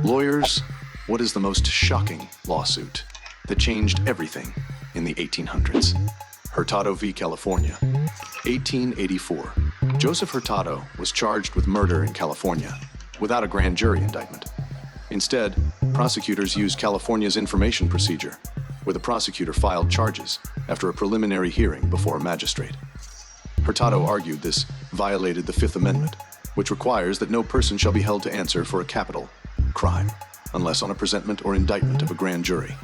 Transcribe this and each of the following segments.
Lawyers, what is the most shocking lawsuit that changed everything in the 1800s? Hurtado v. California, 1884. Joseph Hurtado was charged with murder in California without a grand jury indictment. Instead, prosecutors used California's information procedure, where the prosecutor filed charges after a preliminary hearing before a magistrate. Hurtado argued this violated the Fifth Amendment, which requires that no person shall be held to answer for a capital crime, unless on a presentment or indictment of a grand jury.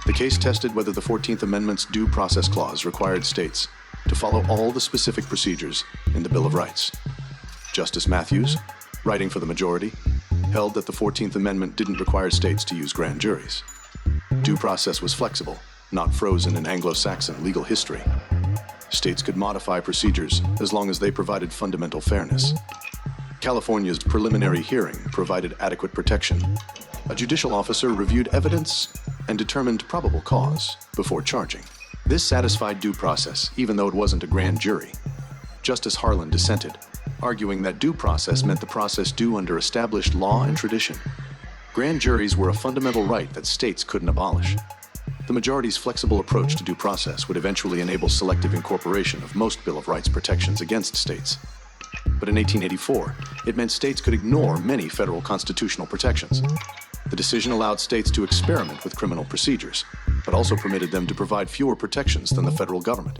The case tested whether the 14th Amendment's Due Process Clause required states to follow all the specific procedures in the Bill of Rights. Justice Matthews, writing for the majority, held that the 14th Amendment didn't require states to use grand juries. Due process was flexible, not frozen in Anglo-Saxon legal history. States could modify procedures as long as they provided fundamental fairness. California's preliminary hearing provided adequate protection. A judicial officer reviewed evidence and determined probable cause before charging. This satisfied due process, even though it wasn't a grand jury. Justice Harlan dissented, arguing that due process meant the process due under established law and tradition. Grand juries were a fundamental right that states couldn't abolish. The majority's flexible approach to due process would eventually enable selective incorporation of most Bill of Rights protections against states. But in 1884, it meant states could ignore many federal constitutional protections. The decision allowed states to experiment with criminal procedures, but also permitted them to provide fewer protections than the federal government.